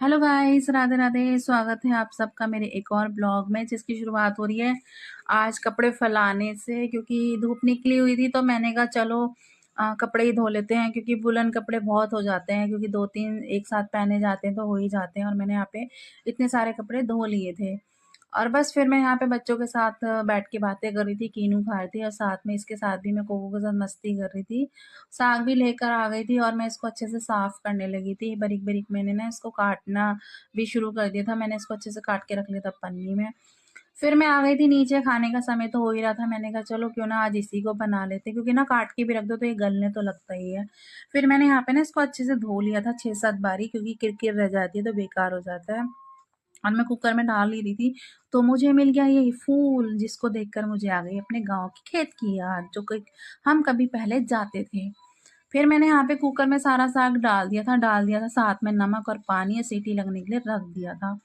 Hello guys, Radhe Radhe. स्वागत है आप सबका मेरे एक और ब्लॉग में, जिसकी शुरुआत हो रही है आज कपड़े फैलाने से। क्योंकि धूप निकली हुई थी तो मैंने कहा चलो कपड़े ही धो लेते हैं, क्योंकि वुलन कपड़े बहुत हो जाते हैं, क्योंकि 2-3 एक साथ पहने जाते हैं तो हो ही जाते हैं। और मैंने यहाँ पे इतने सारे कपड़े धो लिए थे। और बस फिर मैं यहाँ पे बच्चों के साथ बैठ के बातें कर रही थी, कीनू खा रही थी, और साथ में इसके साथ भी मैं कोको के साथ मस्ती कर रही थी। साग भी लेकर आ गई थी और मैं इसको अच्छे से साफ करने लगी थी। बारीक-बारीक मैंने ना इसको काटना भी शुरू कर दिया था। मैंने इसको अच्छे से काट के रख लिया था पन्नी में। फिर मैं आ गई थी नीचे, खाने का समय तो हो ही रहा था। मैंने कहा चलो क्यों ना आज इसी को बना लेते हैं, क्योंकि ना काट के भी रख दो तो ये गलने तो लगता ही है। फिर मैंने यहाँ पे ना इसको अच्छे से धो लिया था 6-7 बारी, क्योंकि किर-किर रह जाती है तो बेकार हो जाता है। और मैं कुकर में डाल ही रही थी, तो मुझे मिल गया ये फूल, जिसको देखकर मुझे आ गई अपने गाँव की खेत की याद, जो कि हम कभी पहले जाते थे। फिर मैंने यहाँ पे कुकर में सारा साग डाल दिया था, साथ में नमक और पानी या सीटी लगने के लिए रख दिया था।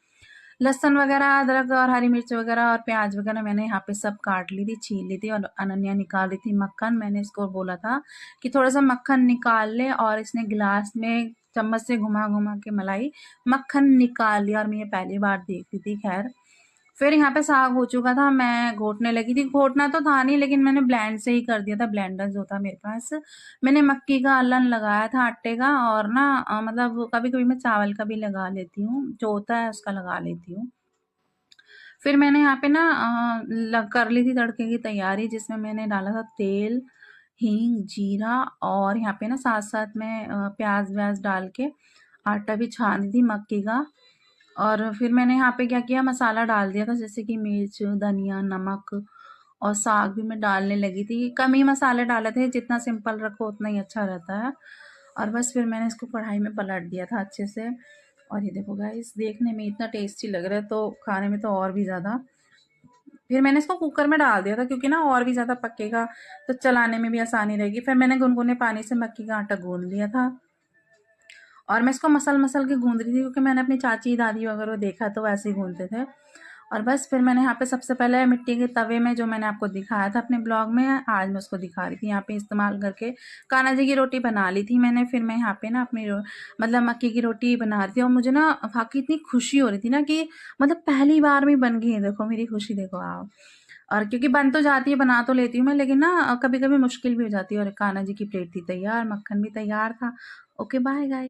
लहसुन वगैरह, अदरक और हरी मिर्च वगैरह और प्याज वगैरह मैंने यहाँ पे सब काट ली थी, छील ली थी। और अनन्या निकाल रही थी मक्खन। मैंने इसको बोला था कि थोड़ा-सा मक्खन निकाल ले, और इसने गिलास में चम्मच से घुमा-घुमा के मलाई मक्खन निकाल लिया, और मैं ये पहली बार देख रही थी। खैर, फिर यहाँ पे साग हो चुका था, मैं घोटने लगी थी। घोटना तो था नहीं, लेकिन मैंने ब्लेंड से ही कर दिया था, ब्लेंडर जो था मेरे पास। मैंने मक्की का अल्लन लगाया था आटे का, और ना मतलब कभी-कभी मैं चावल का भी लगा लेती हूँ, जो होता है उसका लगा लेती हूँ। फिर मैंने यहाँ पे ना कर ली थी तड़के की तैयारी, जिसमें मैंने डाला था तेल, हींग, जीरा, और यहाँ पे ना साथ-साथ में प्याज़-व्याज़ डाल के आटा भी छान दी थी मक्की का। और फिर मैंने यहाँ पे क्या किया, मसाला डाल दिया था, जैसे कि मिर्च, धनिया, नमक, और साग भी मैं डालने लगी थी। कम ही मसाले डाले थे, जितना सिंपल रखो उतना ही अच्छा रहता है। और बस फिर मैंने इसको कढ़ाई में पलट दिया था अच्छे से। और ये देखो गाइस, देखने में इतना टेस्टी लग रहा है, तो खाने में तो और भी ज़्यादा। फिर मैंने इसको कुकर में डाल दिया था, क्योंकि ना और भी ज़्यादा पकेगा तो चलाने में भी आसानी रहेगी। फिर मैंने गुनगुने पानी से मक्की का आटा गूँध लिया था, और मैं इसको मसल-मसल के गूँध रही थी, क्योंकि मैंने अपनी चाची, दादी वगैरह को देखा तो वैसे ही गूँधते थे। और बस फिर मैंने यहाँ पे सबसे पहले मिट्टी के तवे में, जो मैंने आपको दिखाया था अपने ब्लॉग में, आज मैं उसको दिखा रही थी। यहाँ पे इस्तेमाल करके कान्हा जी की रोटी बना ली थी मैंने। फिर मैं यहाँ पे ना अपनी मतलब मक्की की रोटी बना रही थी, और मुझे ना वाक़ई इतनी खुशी हो रही थी ना, कि मतलब पहली बार में बन गई है। देखो मेरी खुशी देखो आप। और क्योंकि बन तो जाती है, बना तो लेती हूँ मैं, लेकिन ना कभी-कभी मुश्किल भी हो जाती है। और कान्हा जी की प्लेट थी तैयार, मक्खन भी तैयार था। Okay, bye guys.